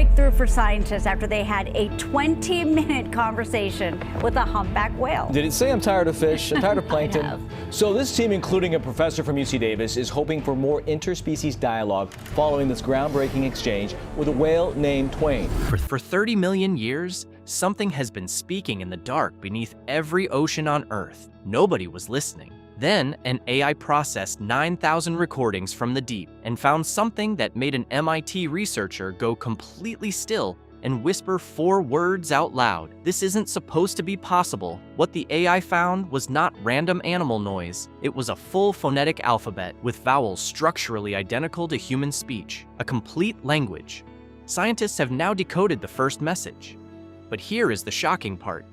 breakthrough for scientists after they had a 20-minute conversation with a humpback whale. Did it say I'm tired of fish? I'm tired of plankton? I have. So this team, including a professor from UC Davis, is hoping for more interspecies dialogue following this groundbreaking exchange with a whale named Twain. For 30 million years, something has been speaking in the dark beneath every ocean on Earth. Nobody was listening. Then, an AI processed 9,000 recordings from the deep and found something that made an MIT researcher go completely still and whisper 4 words out loud. This isn't supposed to be possible. What the AI found was not random animal noise. It was a full phonetic alphabet with vowels structurally identical to human speech, a complete language. Scientists have now decoded the first message. But here is the shocking part.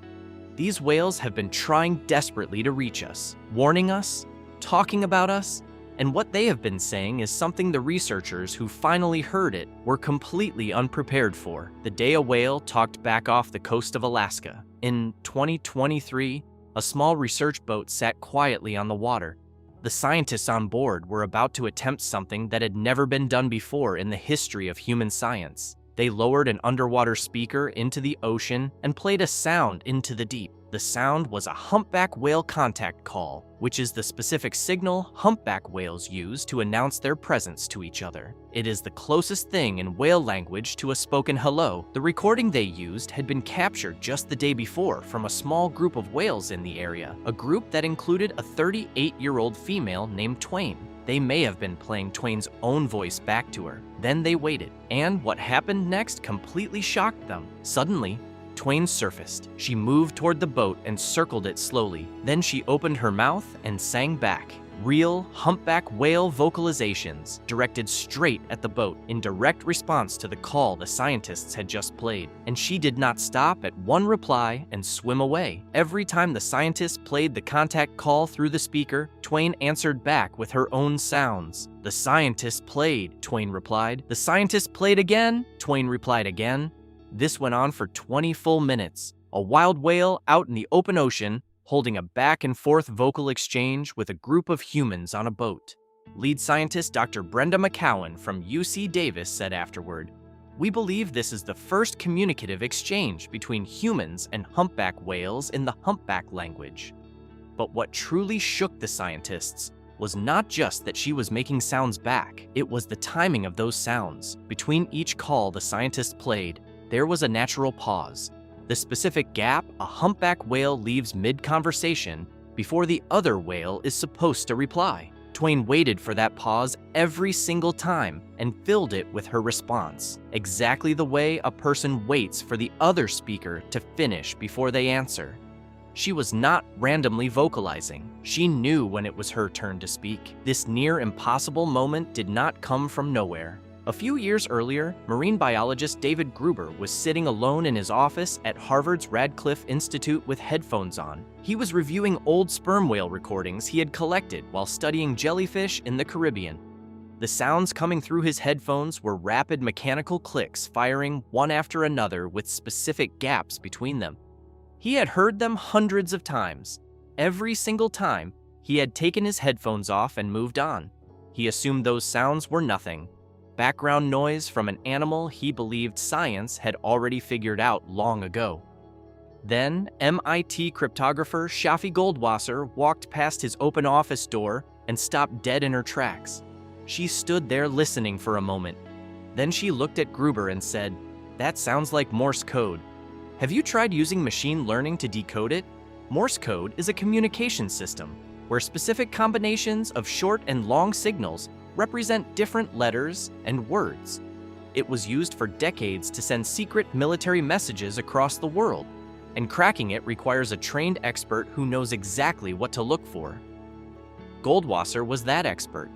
These whales have been trying desperately to reach us, warning us, talking about us, and what they have been saying is something the researchers who finally heard it were completely unprepared for. The day a whale talked back off the coast of Alaska. In 2023, a small research boat sat quietly on the water. The scientists on board were about to attempt something that had never been done before in the history of human science. They lowered an underwater speaker into the ocean and played a sound into the deep. The sound was a humpback whale contact call, which is the specific signal humpback whales use to announce their presence to each other. It is the closest thing in whale language to a spoken hello. The recording they used had been captured just the day before from a small group of whales in the area, a group that included a 38-year-old female named Twain. They may have been playing Twain's own voice back to her. Then they waited, and what happened next completely shocked them. Suddenly, Twain surfaced. She moved toward the boat and circled it slowly. Then she opened her mouth and sang back. Real humpback whale vocalizations directed straight at the boat in direct response to the call the scientists had just played. And she did not stop at one reply and swim away. Every time the scientists played the contact call through the speaker, Twain answered back with her own sounds. "The scientists played," Twain replied. "The scientists played again," Twain replied again. This went on for 20 full minutes. A wild whale out in the open ocean, holding a back-and-forth vocal exchange with a group of humans on a boat. Lead scientist Dr. Brenda McCowan from UC Davis said afterward, "We believe this is the first communicative exchange between humans and humpback whales in the humpback language." But what truly shook the scientists was not just that she was making sounds back, it was the timing of those sounds. Between each call the scientists played, there was a natural pause. The specific gap a humpback whale leaves mid-conversation before the other whale is supposed to reply. Twain waited for that pause every single time and filled it with her response, exactly the way a person waits for the other speaker to finish before they answer. She was not randomly vocalizing. She knew when it was her turn to speak. This near-impossible moment did not come from nowhere. A few years earlier, marine biologist David Gruber was sitting alone in his office at Harvard's Radcliffe Institute with headphones on. He was reviewing old sperm whale recordings he had collected while studying jellyfish in the Caribbean. The sounds coming through his headphones were rapid mechanical clicks firing one after another with specific gaps between them. He had heard them hundreds of times. Every single time, he had taken his headphones off and moved on. He assumed those sounds were nothing. Background noise from an animal he believed science had already figured out long ago. Then, MIT cryptographer Shafi Goldwasser walked past his open office door and stopped dead in her tracks. She stood there listening for a moment. Then she looked at Gruber and said, "That sounds like Morse code. Have you tried using machine learning to decode it?" Morse code is a communication system where specific combinations of short and long signals represent different letters and words. It was used for decades to send secret military messages across the world, and cracking it requires a trained expert who knows exactly what to look for. Goldwasser was that expert.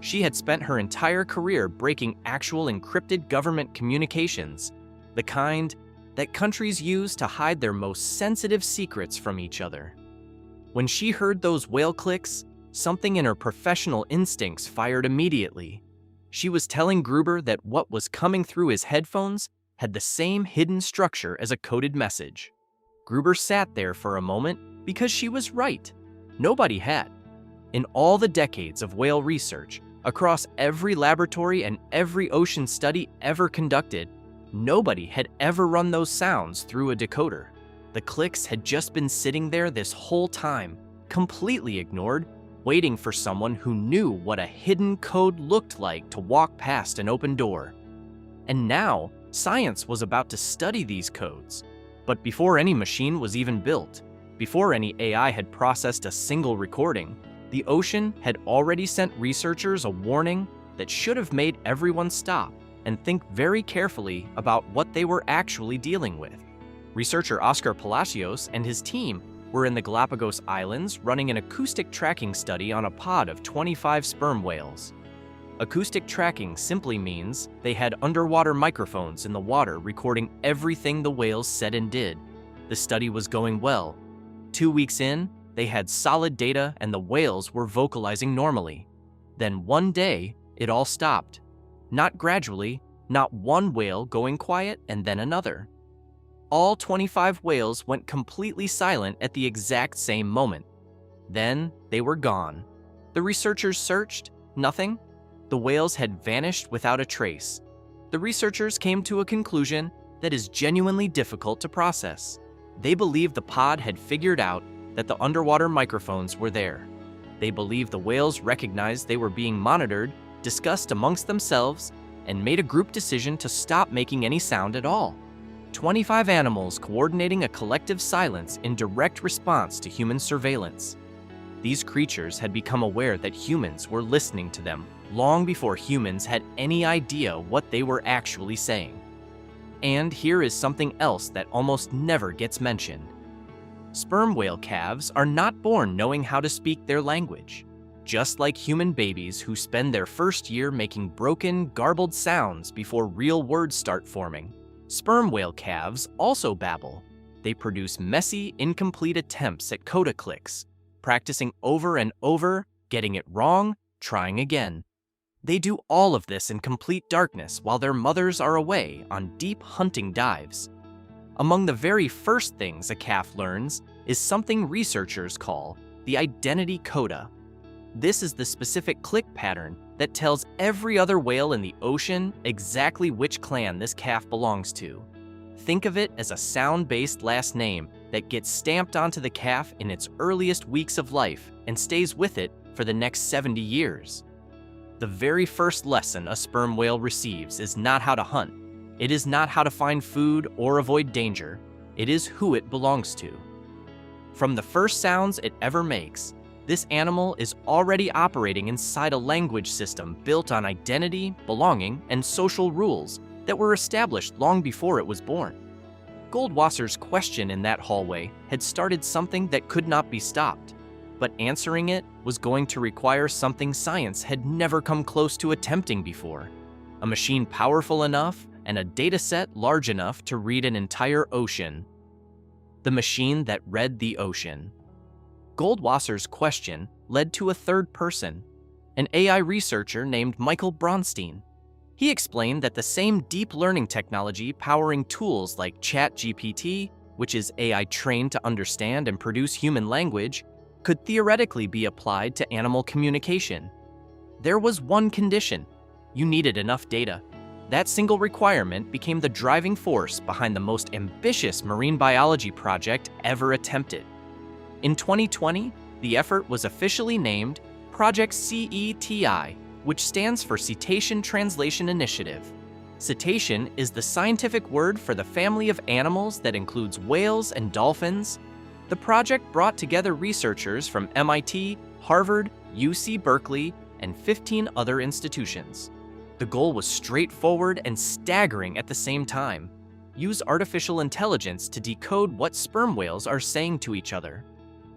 She had spent her entire career breaking actual encrypted government communications, the kind that countries use to hide their most sensitive secrets from each other. When she heard those whale clicks, something in her professional instincts fired immediately. She was telling Gruber that what was coming through his headphones had the same hidden structure as a coded message. Gruber sat there for a moment because she was right. Nobody had. In all the decades of whale research, across every laboratory and every ocean study ever conducted, Nobody had ever run those sounds through a decoder. The clicks had just been sitting there this whole time, completely ignored, waiting for someone who knew what a hidden code looked like to walk past an open door. And now, science was about to study these codes. But before any machine was even built, before any AI had processed a single recording, the ocean had already sent researchers a warning that should have made everyone stop and think very carefully about what they were actually dealing with. Researcher Oscar Palacios and his team were in the Galapagos Islands running an acoustic tracking study on a pod of 25 sperm whales. Acoustic tracking simply means they had underwater microphones in the water recording everything the whales said and did. The study was going well. 2 weeks in, they had solid data and the whales were vocalizing normally. Then one day, it all stopped. Not gradually, not one whale going quiet and then another. All 25 whales went completely silent at the exact same moment. Then they were gone. The researchers searched, nothing. The whales had vanished without a trace. The researchers came to a conclusion that is genuinely difficult to process. They believed the pod had figured out that the underwater microphones were there. They believed the whales recognized they were being monitored, discussed amongst themselves, and made a group decision to stop making any sound at all. 25 animals coordinating a collective silence in direct response to human surveillance. These creatures had become aware that humans were listening to them long before humans had any idea what they were actually saying. And here is something else that almost never gets mentioned. Sperm whale calves are not born knowing how to speak their language. Just like human babies who spend their first year making broken, garbled sounds before real words start forming, sperm whale calves also babble. They produce messy, incomplete attempts at coda clicks, practicing over and over, getting it wrong, trying again. They do all of this in complete darkness while their mothers are away on deep hunting dives. Among the very first things a calf learns is something researchers call the identity coda. This is the specific click pattern that tells every other whale in the ocean exactly which clan this calf belongs to. Think of it as a sound-based last name that gets stamped onto the calf in its earliest weeks of life and stays with it for the next 70 years. The very first lesson a sperm whale receives is not how to hunt. It is not how to find food or avoid danger. It is who it belongs to. From the first sounds it ever makes, this animal is already operating inside a language system built on identity, belonging, and social rules that were established long before it was born. Goldwasser's question in that hallway had started something that could not be stopped, but answering it was going to require something science had never come close to attempting before: a machine powerful enough and a dataset large enough to read an entire ocean. The machine that read the ocean. Goldwasser's question led to a third person, an AI researcher named Michael Bronstein. He explained that the same deep learning technology powering tools like ChatGPT, which is AI trained to understand and produce human language, could theoretically be applied to animal communication. There was one condition: you needed enough data. That single requirement became the driving force behind the most ambitious marine biology project ever attempted. In 2020, the effort was officially named Project CETI, which stands for Cetacean Translation Initiative. Cetacean is the scientific word for the family of animals that includes whales and dolphins. The project brought together researchers from MIT, Harvard, UC Berkeley, and 15 other institutions. The goal was straightforward and staggering at the same time: use artificial intelligence to decode what sperm whales are saying to each other.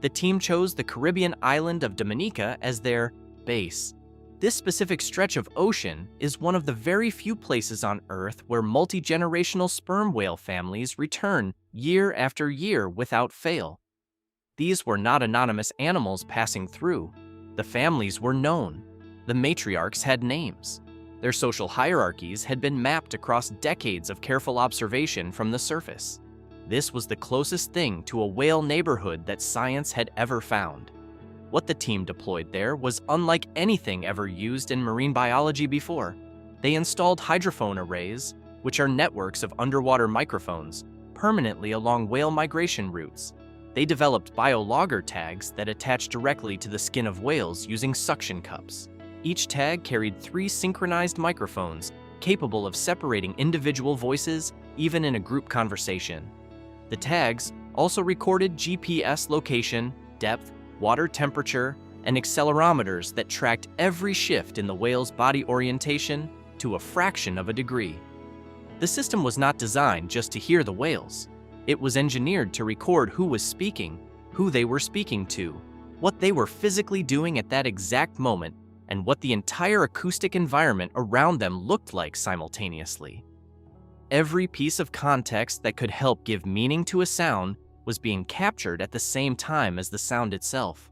The team chose the Caribbean island of Dominica as their base. This specific stretch of ocean is one of the very few places on Earth where multi-generational sperm whale families return year after year without fail. These were not anonymous animals passing through. The families were known. The matriarchs had names. Their social hierarchies had been mapped across decades of careful observation from the surface. This was the closest thing to a whale neighborhood that science had ever found. What the team deployed there was unlike anything ever used in marine biology before. They installed hydrophone arrays, which are networks of underwater microphones permanently along whale migration routes. They developed biologger tags that attach directly to the skin of whales using suction cups. Each tag carried 3 synchronized microphones capable of separating individual voices even in a group conversation. The tags also recorded GPS location, depth, water temperature, and accelerometers that tracked every shift in the whale's body orientation to a fraction of a degree. The system was not designed just to hear the whales. It was engineered to record who was speaking, who they were speaking to, what they were physically doing at that exact moment, and what the entire acoustic environment around them looked like simultaneously. Every piece of context that could help give meaning to a sound was being captured at the same time as the sound itself.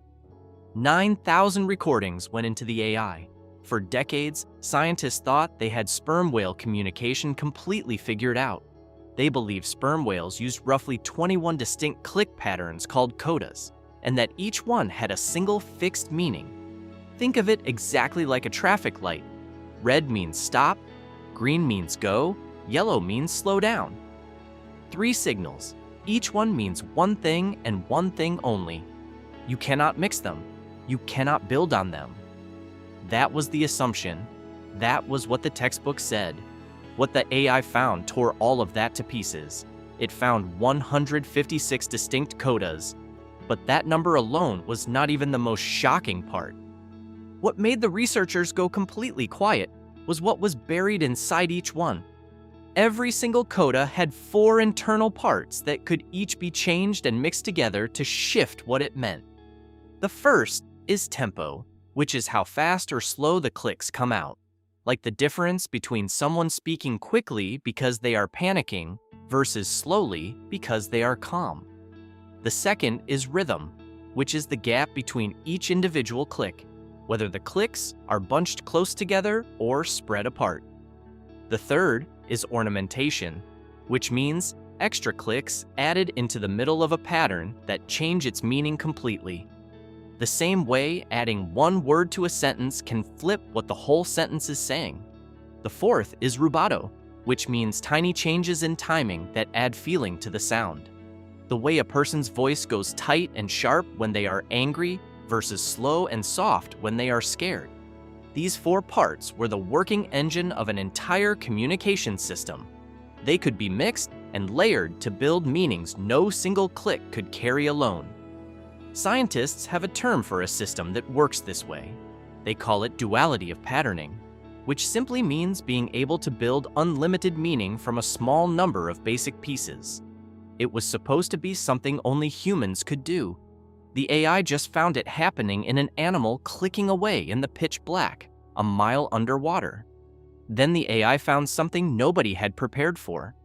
9,000 recordings went into the AI. For decades, scientists thought they had sperm whale communication completely figured out. They believed sperm whales used roughly 21 distinct click patterns called codas, and that each one had a single fixed meaning. Think of it exactly like a traffic light. Red means stop, green means go, yellow means slow down. 3 signals. Each one means one thing and one thing only. You cannot mix them. You cannot build on them. That was the assumption. That was what the textbook said. What the AI found tore all of that to pieces. It found 156 distinct codas, but that number alone was not even the most shocking part. What made the researchers go completely quiet was what was buried inside each one. Every single coda had 4 internal parts that could each be changed and mixed together to shift what it meant. The first is tempo, which is how fast or slow the clicks come out, like the difference between someone speaking quickly because they are panicking versus slowly because they are calm. The second is rhythm, which is the gap between each individual click, whether the clicks are bunched close together or spread apart. The third is ornamentation, which means extra clicks added into the middle of a pattern that change its meaning completely. The same way adding one word to a sentence can flip what the whole sentence is saying. The fourth is rubato, which means tiny changes in timing that add feeling to the sound. The way a person's voice goes tight and sharp when they are angry versus slow and soft when they are scared. These 4 parts were the working engine of an entire communication system. They could be mixed and layered to build meanings no single click could carry alone. Scientists have a term for a system that works this way. They call it duality of patterning, which simply means being able to build unlimited meaning from a small number of basic pieces. It was supposed to be something only humans could do. The AI just found it happening in an animal clicking away in the pitch black, a mile underwater. Then the AI found something nobody had prepared for.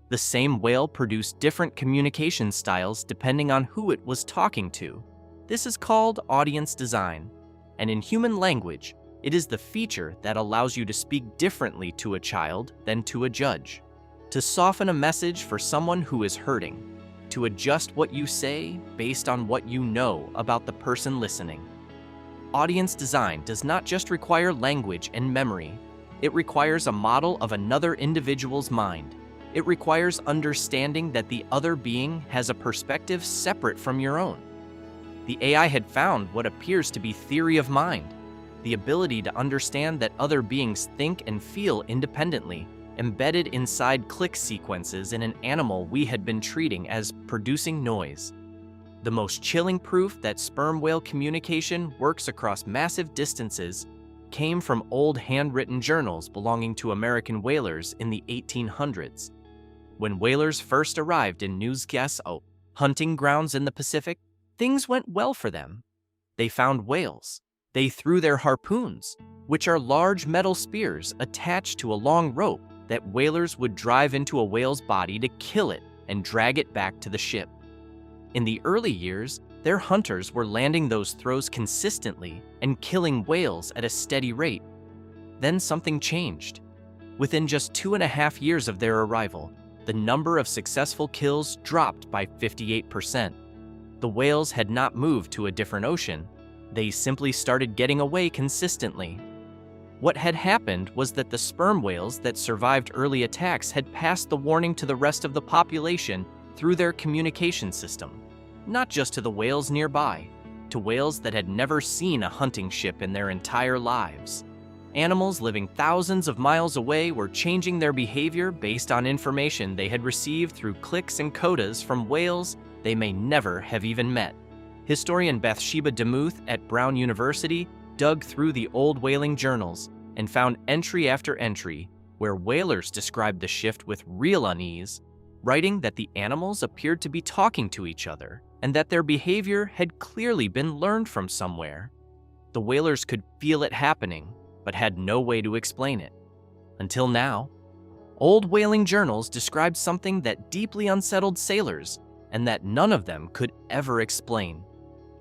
The same whale produced different communication styles depending on who it was talking to. This is called audience design, and in human language, it is the feature that allows you to speak differently to a child than to a judge, to soften a message for someone who is hurting, to adjust what you say based on what you know about the person listening. Audience design does not just require language and memory. It requires a model of another individual's mind. It requires understanding that the other being has a perspective separate from your own. The AI had found what appears to be theory of mind, the ability to understand that other beings think and feel independently, embedded inside click sequences in an animal we had been treating as producing noise. The most chilling proof that sperm whale communication works across massive distances came from old handwritten journals belonging to American whalers in the 1800s. When whalers first arrived in New Guinea hunting grounds in the Pacific, things went well for them. They found whales. They threw their harpoons, which are large metal spears attached to a long rope that whalers would drive into a whale's body to kill it and drag it back to the ship. In the early years, their hunters were landing those throws consistently and killing whales at a steady rate. Then something changed. Within just 2.5 years of their arrival, the number of successful kills dropped by 58%. The whales had not moved to a different ocean. They simply started getting away consistently. What had happened was that the sperm whales that survived early attacks had passed the warning to the rest of the population through their communication system, not just to the whales nearby, to whales that had never seen a hunting ship in their entire lives. Animals living thousands of miles away were changing their behavior based on information they had received through clicks and codas from whales they may never have even met. Historian Bathsheba DeMuth at Brown University dug through the old whaling journals and found entry after entry where whalers described the shift with real unease, writing that the animals appeared to be talking to each other and that their behavior had clearly been learned from somewhere. The whalers could feel it happening, but had no way to explain it. Until now, old whaling journals described something that deeply unsettled sailors and that none of them could ever explain.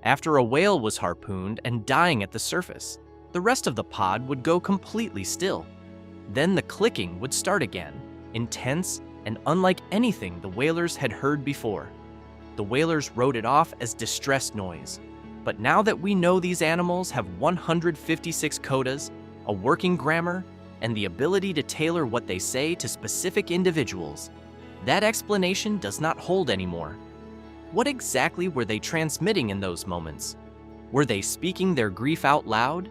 After a whale was harpooned and dying at the surface, the rest of the pod would go completely still. Then the clicking would start again, intense and unlike anything the whalers had heard before. The whalers wrote it off as distress noise. But now that we know these animals have 156 codas, a working grammar, and the ability to tailor what they say to specific individuals, that explanation does not hold anymore. What exactly were they transmitting in those moments? Were they speaking their grief out loud?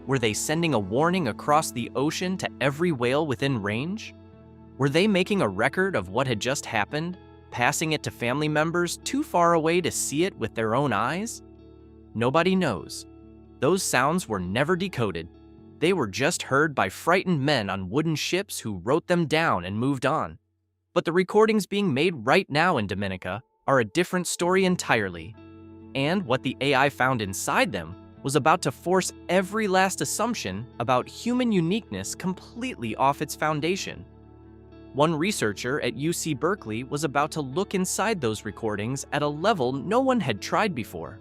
Were they sending a warning across the ocean to every whale within range? Were they making a record of what had just happened, passing it to family members too far away to see it with their own eyes? Nobody knows. Those sounds were never decoded. They were just heard by frightened men on wooden ships who wrote them down and moved on. But the recordings being made right now in Dominica are a different story entirely. And what the AI found inside them was about to force every last assumption about human uniqueness completely off its foundation. One researcher at UC Berkeley was about to look inside those recordings at a level no one had tried before.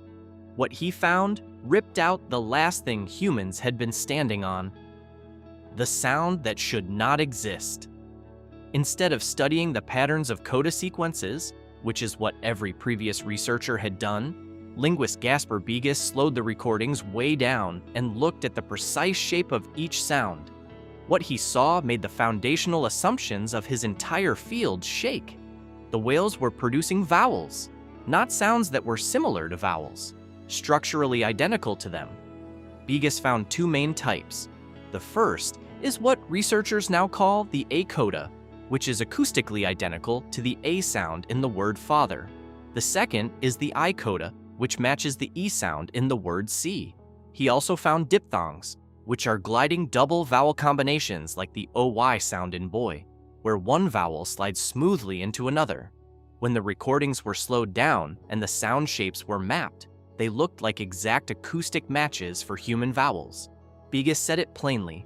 What he found ripped out the last thing humans had been standing on: the sound that should not exist. Instead of studying the patterns of coda sequences, which is what every previous researcher had done, linguist Gasper Begas slowed the recordings way down and looked at the precise shape of each sound. What he saw made the foundational assumptions of his entire field shake. The whales were producing vowels, not sounds that were similar to vowels, structurally identical to them. Begas found two main types. The first is what researchers now call the A coda, which is acoustically identical to the A sound in the word father. The second is the I coda, which matches the E sound in the word see. He also found diphthongs, which are gliding double vowel combinations like the OY sound in boy, where one vowel slides smoothly into another. When the recordings were slowed down and the sound shapes were mapped, they looked like exact acoustic matches for human vowels. Begas said it plainly.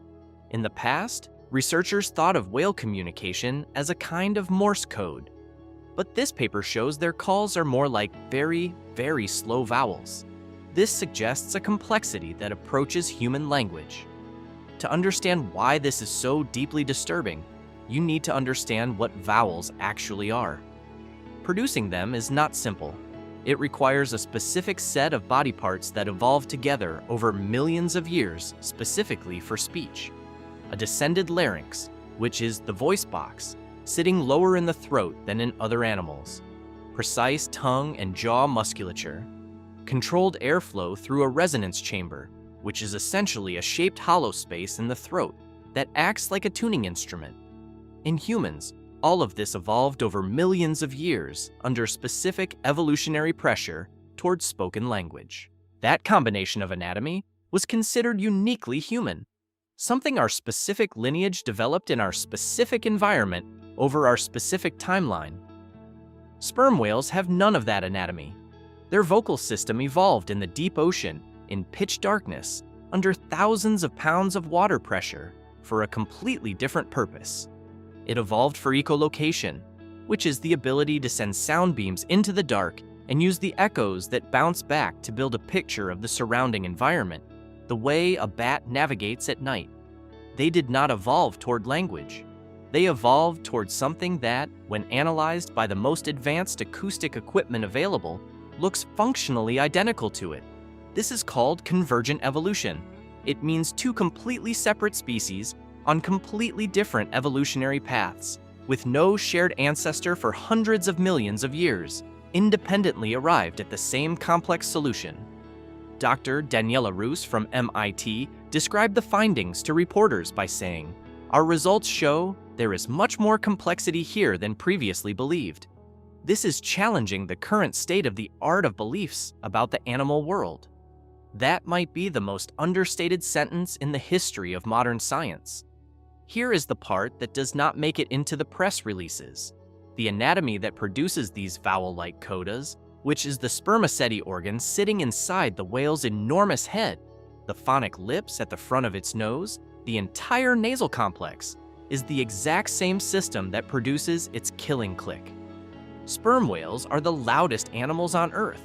In the past, researchers thought of whale communication as a kind of Morse code. But this paper shows their calls are more like very, very slow vowels. This suggests a complexity that approaches human language. To understand why this is so deeply disturbing, you need to understand what vowels actually are. Producing them is not simple. It requires a specific set of body parts that evolved together over millions of years specifically for speech. A descended larynx, which is the voice box, sitting lower in the throat than in other animals. Precise tongue and jaw musculature. Controlled airflow through a resonance chamber, which is essentially a shaped hollow space in the throat that acts like a tuning instrument. In humans, all of this evolved over millions of years under specific evolutionary pressure towards spoken language. That combination of anatomy was considered uniquely human, something our specific lineage developed in our specific environment over our specific timeline. Sperm whales have none of that anatomy. Their vocal system evolved in the deep ocean, in pitch darkness, under thousands of pounds of water pressure, for a completely different purpose. It evolved for echolocation, which is the ability to send sound beams into the dark and use the echoes that bounce back to build a picture of the surrounding environment, the way a bat navigates at night. They did not evolve toward language. They evolved toward something that, when analyzed by the most advanced acoustic equipment available, looks functionally identical to it. This is called convergent evolution. It means two completely separate species on completely different evolutionary paths, with no shared ancestor for hundreds of millions of years, independently arrived at the same complex solution. Dr. Daniela Roos from MIT described the findings to reporters by saying, "Our results show there is much more complexity here than previously believed. This is challenging the current state of the art of beliefs about the animal world." That might be the most understated sentence in the history of modern science. Here is the part that does not make it into the press releases. The anatomy that produces these vowel-like codas, which is the spermaceti organ sitting inside the whale's enormous head, the phonic lips at the front of its nose, the entire nasal complex, is the exact same system that produces its killing click. Sperm whales are the loudest animals on Earth.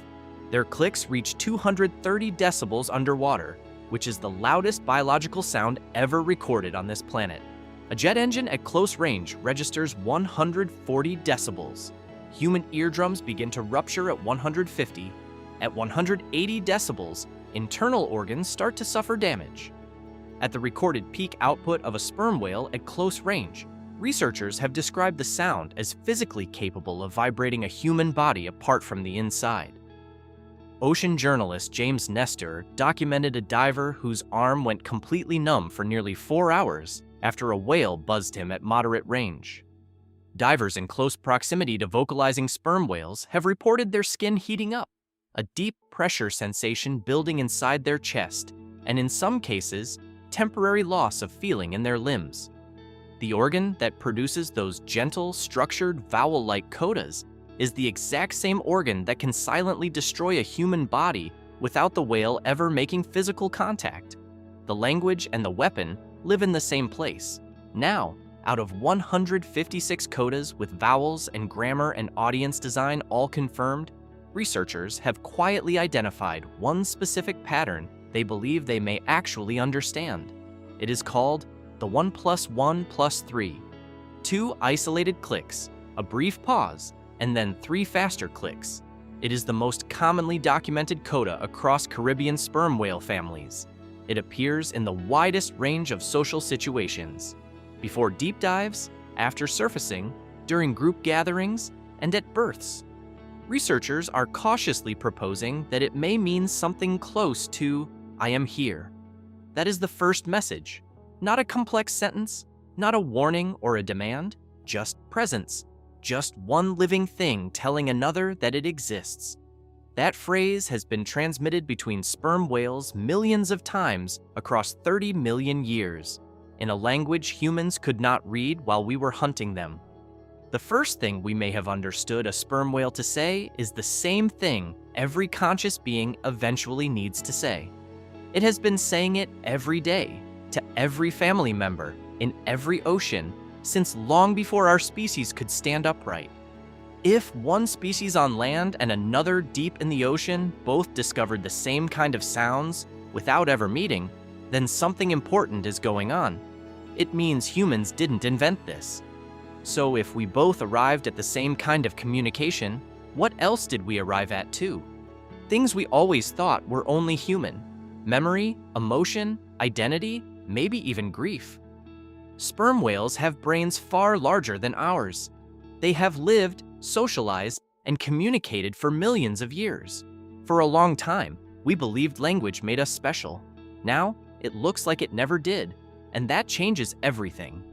Their clicks reach 230 decibels underwater, which is the loudest biological sound ever recorded on this planet. A jet engine at close range registers 140 decibels. Human eardrums begin to rupture at 150. At 180 decibels, internal organs start to suffer damage. At the recorded peak output of a sperm whale at close range, researchers have described the sound as physically capable of vibrating a human body apart from the inside. Ocean journalist James Nestor documented a diver whose arm went completely numb for nearly 4 hours after a whale buzzed him at moderate range. Divers in close proximity to vocalizing sperm whales have reported their skin heating up, a deep pressure sensation building inside their chest, and in some cases, temporary loss of feeling in their limbs. The organ that produces those gentle, structured, vowel-like codas is the exact same organ that can silently destroy a human body without the whale ever making physical contact. The language and the weapon live in the same place. Now, out of 156 codas with vowels and grammar and audience design all confirmed, researchers have quietly identified one specific pattern they believe they may actually understand. It is called the 1 + 1 + 3. 2 isolated clicks, a brief pause, and then 3 faster clicks. It is the most commonly documented coda across Caribbean sperm whale families. It appears in the widest range of social situations, before deep dives, after surfacing, during group gatherings, and at births. Researchers are cautiously proposing that it may mean something close to "I am here." That is the first message. Not a complex sentence, not a warning or a demand, just presence. Just one living thing telling another that it exists. That phrase has been transmitted between sperm whales millions of times across 30 million years, in a language humans could not read while we were hunting them. The first thing we may have understood a sperm whale to say is the same thing every conscious being eventually needs to say. It has been saying it every day, to every family member, in every ocean, since long before our species could stand upright. If one species on land and another deep in the ocean both discovered the same kind of sounds without ever meeting, then something important is going on. It means humans didn't invent this. So if we both arrived at the same kind of communication, what else did we arrive at too? Things we always thought were only human. Memory, emotion, identity, maybe even grief. Sperm whales have brains far larger than ours. They have lived, socialized, and communicated for millions of years. For a long time, we believed language made us special. Now, it looks like it never did, and that changes everything.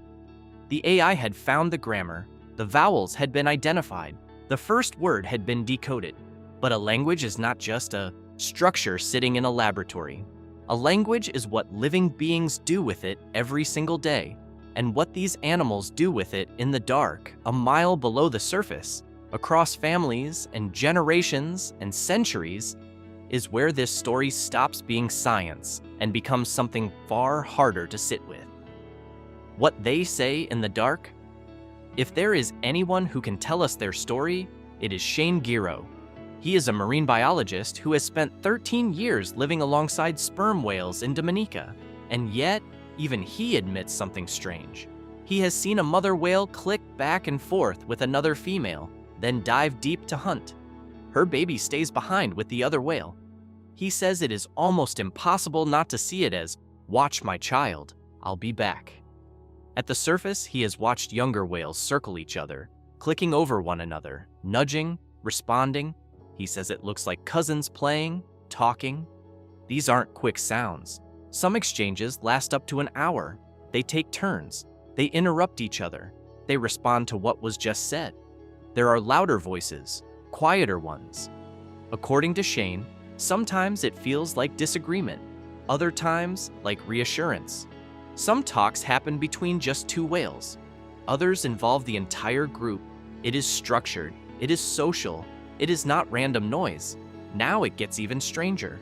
The AI had found the grammar, the vowels had been identified, the first word had been decoded. But a language is not just a structure sitting in a laboratory. A language is what living beings do with it every single day. And what these animals do with it in the dark, a mile below the surface, across families and generations and centuries, is where this story stops being science and becomes something far harder to sit with. What they say in the dark? If there is anyone who can tell us their story, it is Shane Giro. He is a marine biologist who has spent 13 years living alongside sperm whales in Dominica, and yet, even he admits something strange. He has seen a mother whale click back and forth with another female, then dive deep to hunt. Her baby stays behind with the other whale. He says it is almost impossible not to see it as "Watch my child, I'll be back." At the surface, he has watched younger whales circle each other, clicking over one another, nudging, responding. He says it looks like cousins playing, talking. These aren't quick sounds. Some exchanges last up to an hour. They take turns. They interrupt each other. They respond to what was just said. There are louder voices, quieter ones. According to Shane, sometimes it feels like disagreement, other times like reassurance. Some talks happen between just two whales. Others involve the entire group. It is structured. It is social. It is not random noise. Now it gets even stranger.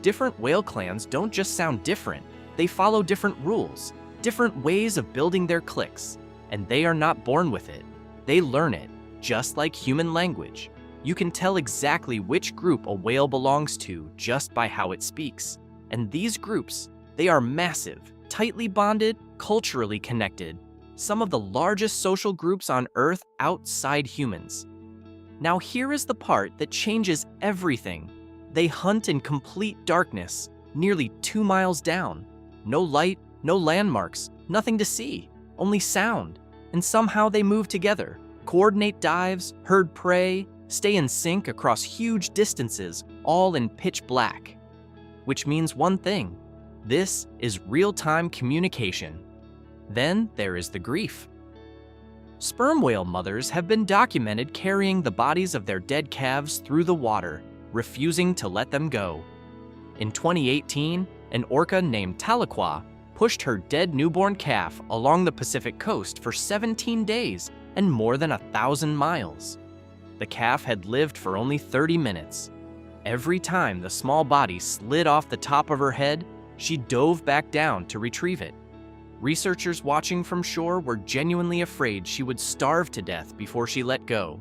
Different whale clans don't just sound different. They follow different rules, different ways of building their cliques, and they are not born with it. They learn it, just like human language. You can tell exactly which group a whale belongs to just by how it speaks. And these groups, they are massive, tightly bonded, culturally connected, some of the largest social groups on Earth outside humans. Now here is the part that changes everything. They hunt in complete darkness, nearly 2 miles down. No light, no landmarks, nothing to see, only sound. And somehow they move together, coordinate dives, herd prey, stay in sync across huge distances, all in pitch black. Which means one thing: this is real-time communication. Then there is the grief. Sperm whale mothers have been documented carrying the bodies of their dead calves through the water, refusing to let them go. In 2018, an orca named Tahlequah pushed her dead newborn calf along the Pacific coast for 17 days and more than 1,000 miles. The calf had lived for only 30 minutes. Every time the small body slid off the top of her head, she dove back down to retrieve it. Researchers watching from shore were genuinely afraid she would starve to death before she let go.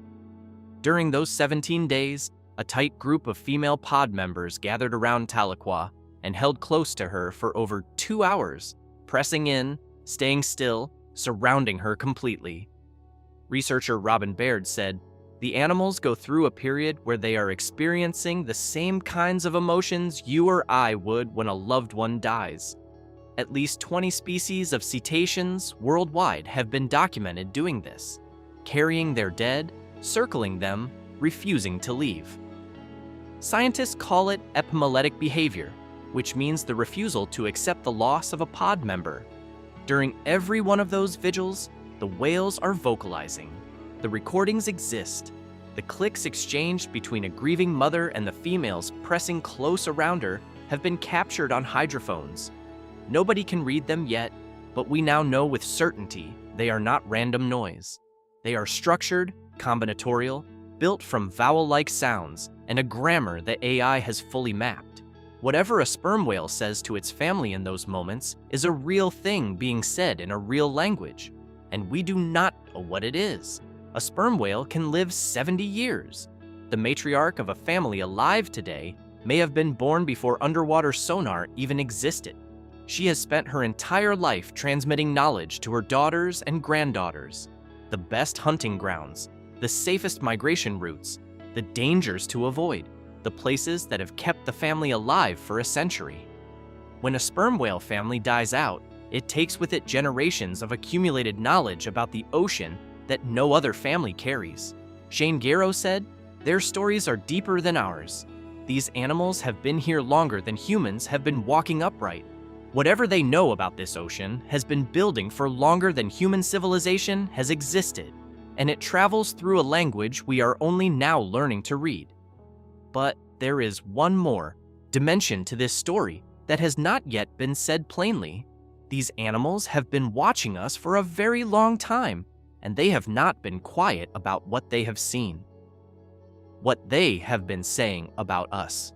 During those 17 days, a tight group of female pod members gathered around Tahlequah and held close to her for over 2 hours, pressing in, staying still, surrounding her completely. Researcher Robin Baird said, "The animals go through a period where they are experiencing the same kinds of emotions you or I would when a loved one dies." At least 20 species of cetaceans worldwide have been documented doing this, carrying their dead, circling them, refusing to leave. Scientists call it epimelectic behavior, which means the refusal to accept the loss of a pod member. During every one of those vigils, the whales are vocalizing. The recordings exist. The clicks exchanged between a grieving mother and the females pressing close around her have been captured on hydrophones. Nobody can read them yet, but we now know with certainty they are not random noise. They are structured, combinatorial, built from vowel-like sounds, and a grammar that AI has fully mapped. Whatever a sperm whale says to its family in those moments is a real thing being said in a real language, and we do not know what it is. A sperm whale can live 70 years. The matriarch of a family alive today may have been born before underwater sonar even existed. She has spent her entire life transmitting knowledge to her daughters and granddaughters, the best hunting grounds, the safest migration routes, the dangers to avoid, the places that have kept the family alive for a century. When a sperm whale family dies out, it takes with it generations of accumulated knowledge about the ocean that no other family carries. Shane Garrow said, "Their stories are deeper than ours. These animals have been here longer than humans have been walking upright. Whatever they know about this ocean has been building for longer than human civilization has existed, and it travels through a language we are only now learning to read." But there is one more dimension to this story that has not yet been said plainly. These animals have been watching us for a very long time, and they have not been quiet about what they have seen. What they have been saying about us.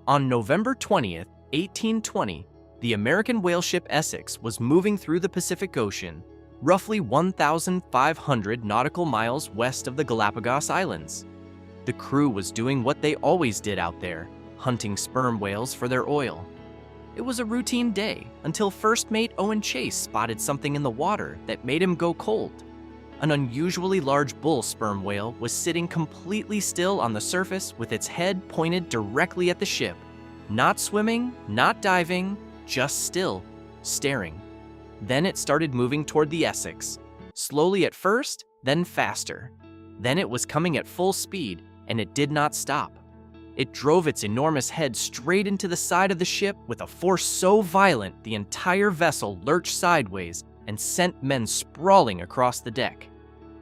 On November 20th, 1820, the American whale ship Essex was moving through the Pacific Ocean, roughly 1,500 nautical miles west of the Galapagos Islands. The crew was doing what they always did out there, hunting sperm whales for their oil. It was a routine day until First Mate Owen Chase spotted something in the water that made him go cold. An unusually large bull sperm whale was sitting completely still on the surface with its head pointed directly at the ship. Not swimming, not diving, just still, staring. Then it started moving toward the Essex, slowly at first, then faster. Then it was coming at full speed, and it did not stop. It drove its enormous head straight into the side of the ship with a force so violent the entire vessel lurched sideways and sent men sprawling across the deck.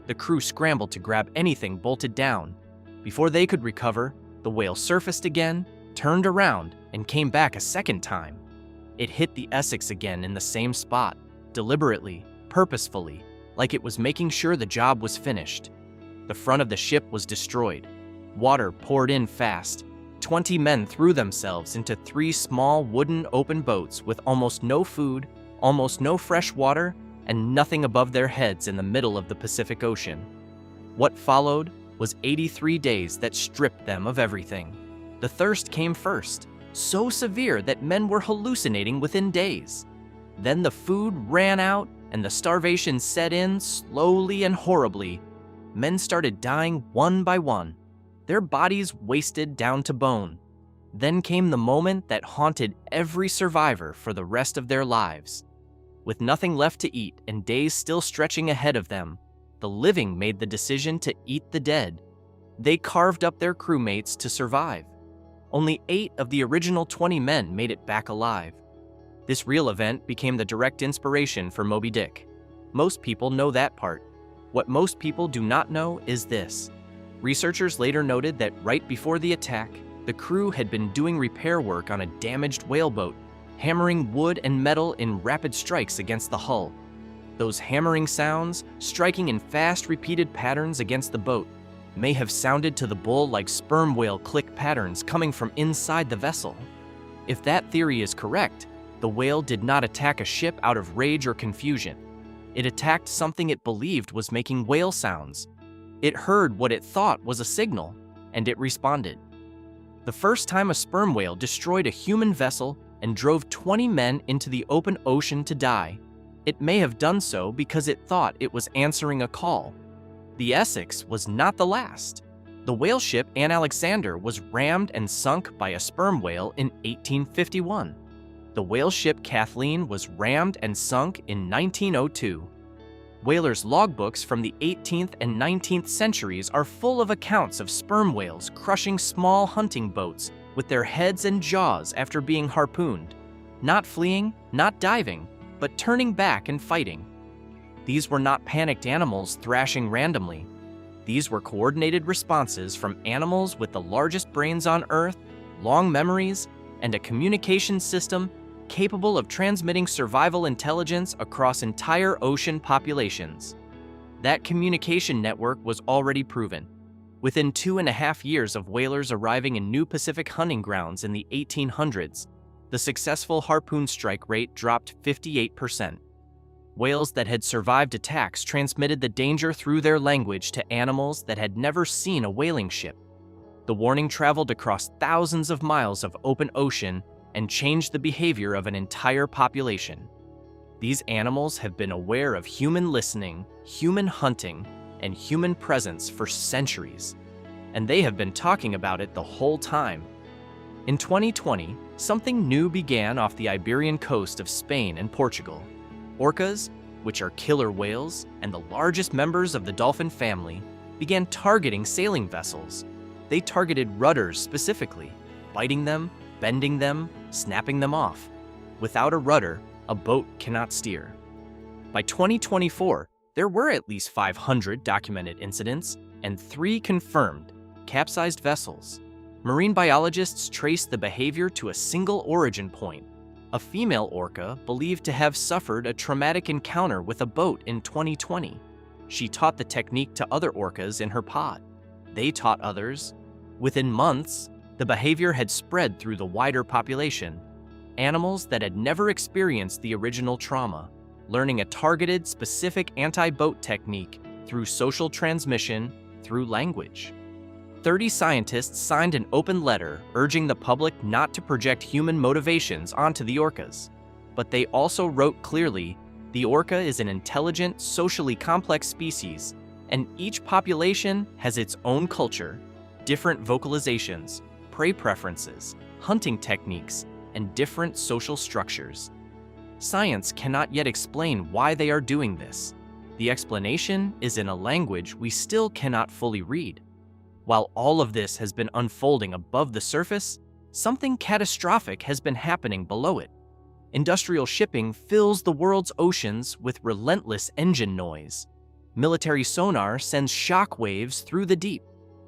The crew scrambled to grab anything bolted down. Before they could recover, the whale surfaced again, turned around, and came back a second time. It hit the Essex again in the same spot, deliberately, purposefully, like it was making sure the job was finished. The front of the ship was destroyed. Water poured in fast. 20 men threw themselves into 3 small wooden open boats with almost no food, almost no fresh water, and nothing above their heads in the middle of the Pacific Ocean. What followed was 83 days that stripped them of everything. The thirst came first, so severe that men were hallucinating within days. Then the food ran out and the starvation set in slowly and horribly. Men started dying one by one, their bodies wasted down to bone. Then came the moment that haunted every survivor for the rest of their lives. With nothing left to eat and days still stretching ahead of them, the living made the decision to eat the dead. They carved up their crewmates to survive. Only 8 of the original 20 men made it back alive. This real event became the direct inspiration for Moby Dick. Most people know that part. What most people do not know is this. Researchers later noted that right before the attack, the crew had been doing repair work on a damaged whaleboat, hammering wood and metal in rapid strikes against the hull. Those hammering sounds, striking in fast, repeated patterns against the boat, may have sounded to the bull like sperm whale click patterns coming from inside the vessel. If that theory is correct, the whale did not attack a ship out of rage or confusion. It attacked something it believed was making whale sounds. It heard what it thought was a signal, and it responded. The first time a sperm whale destroyed a human vessel and drove 20 men into the open ocean to die, it may have done so because it thought it was answering a call. The Essex was not the last. The whale ship Anne Alexander was rammed and sunk by a sperm whale in 1851. The whale ship Kathleen was rammed and sunk in 1902. Whalers' logbooks from the 18th and 19th centuries are full of accounts of sperm whales crushing small hunting boats with their heads and jaws after being harpooned, not fleeing, not diving, but turning back and fighting. These were not panicked animals thrashing randomly. These were coordinated responses from animals with the largest brains on Earth, long memories, and a communication system capable of transmitting survival intelligence across entire ocean populations. That communication network was already proven. Within 2.5 years of whalers arriving in new Pacific hunting grounds in the 1800s, the successful harpoon strike rate dropped 58%. Whales that had survived attacks transmitted the danger through their language to animals that had never seen a whaling ship. The warning traveled across thousands of miles of open ocean and changed the behavior of an entire population. These animals have been aware of human listening, human hunting, and human presence for centuries, and they have been talking about it the whole time. In 2020, something new began off the Iberian coast of Spain and Portugal. Orcas, which are killer whales and the largest members of the dolphin family, began targeting sailing vessels. They targeted rudders specifically, biting them, bending them, snapping them off. Without a rudder, a boat cannot steer. By 2024, there were at least 500 documented incidents and 3 confirmed capsized vessels. Marine biologists traced the behavior to a single origin point: a female orca believed to have suffered a traumatic encounter with a boat in 2020. She taught the technique to other orcas in her pod. They taught others. Within months, the behavior had spread through the wider population. Animals that had never experienced the original trauma, learning a targeted, specific anti-boat technique through social transmission, through language. 30 scientists signed an open letter urging the public not to project human motivations onto the orcas. But they also wrote clearly, the orca is an intelligent, socially complex species, and each population has its own culture, different vocalizations, prey preferences, hunting techniques, and different social structures. Science cannot yet explain why they are doing this. The explanation is in a language we still cannot fully read. While all of this has been unfolding above the surface, something catastrophic has been happening below it. Industrial shipping fills the world's oceans with relentless engine noise. Military sonar sends shock waves through the deep.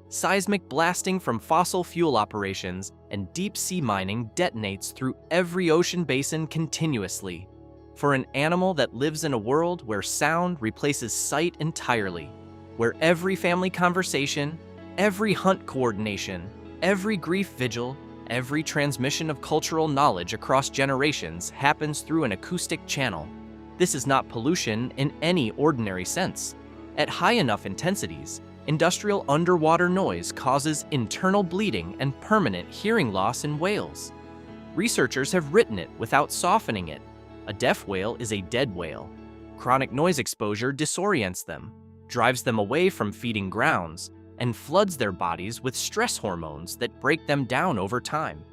Seismic blasting from fossil fuel operations and deep-sea mining detonates through every ocean basin continuously. For an animal that lives in a world where sound replaces sight entirely, where every family conversation, every hunt coordination, every grief vigil, every transmission of cultural knowledge across generations happens through an acoustic channel. This is not pollution in any ordinary sense. At high enough intensities, industrial underwater noise causes internal bleeding and permanent hearing loss in whales. Researchers have written it without softening it. A deaf whale is a dead whale. Chronic noise exposure disorients them, drives them away from feeding grounds, and floods their bodies with stress hormones that break them down over time.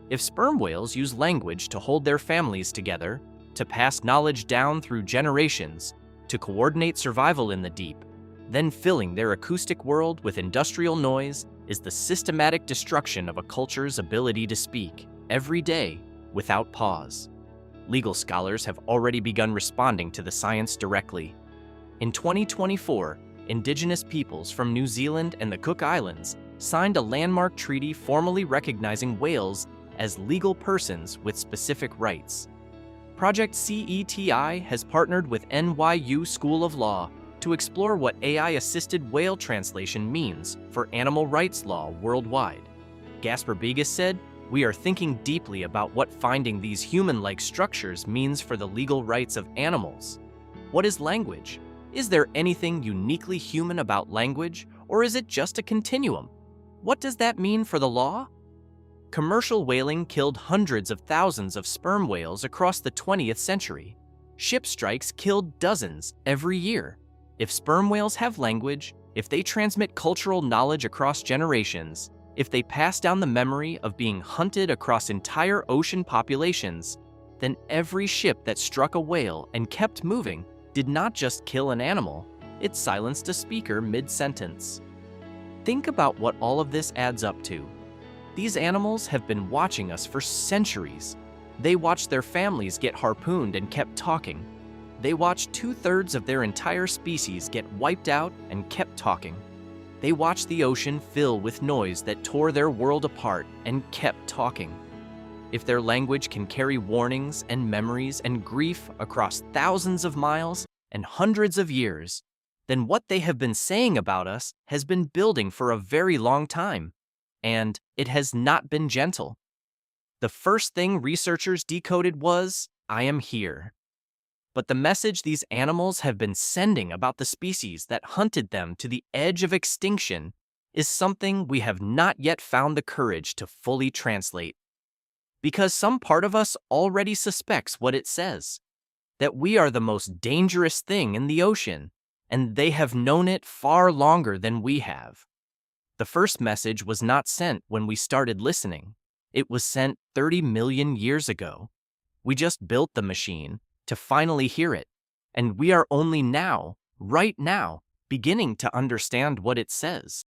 If sperm whales use language to hold their families together, to pass knowledge down through generations, to coordinate survival in the deep, then filling their acoustic world with industrial noise is the systematic destruction of a culture's ability to speak, every day, without pause. Legal scholars have already begun responding to the science directly. In 2024, Indigenous peoples from New Zealand and the Cook Islands signed a landmark treaty formally recognizing whales as legal persons with specific rights. Project CETI has partnered with NYU School of Law to explore what AI-assisted whale translation means for animal rights law worldwide. Gasper Begas said, "We are thinking deeply about what finding these human-like structures means for the legal rights of animals. What is language? Is there anything uniquely human about language, or is it just a continuum? What does that mean for the law?" Commercial whaling killed hundreds of thousands of sperm whales across the 20th century. Ship strikes killed dozens every year. If sperm whales have language, if they transmit cultural knowledge across generations, if they pass down the memory of being hunted across entire ocean populations, then every ship that struck a whale and kept moving did not just kill an animal, it silenced a speaker mid-sentence. Think about what all of this adds up to. These animals have been watching us for centuries. They watched their families get harpooned and kept talking. They watched 2/3 of their entire species get wiped out and kept talking. They watched the ocean fill with noise that tore their world apart and kept talking. If their language can carry warnings and memories and grief across thousands of miles and hundreds of years, then what they have been saying about us has been building for a very long time, and it has not been gentle. The first thing researchers decoded was, "I am here." But the message these animals have been sending about the species that hunted them to the edge of extinction is something we have not yet found the courage to fully translate. Because some part of us already suspects what it says, that we are the most dangerous thing in the ocean, and they have known it far longer than we have. The first message was not sent when we started listening. It was sent 30 million years ago. We just built the machine to finally hear it, and we are only now, right now, beginning to understand what it says.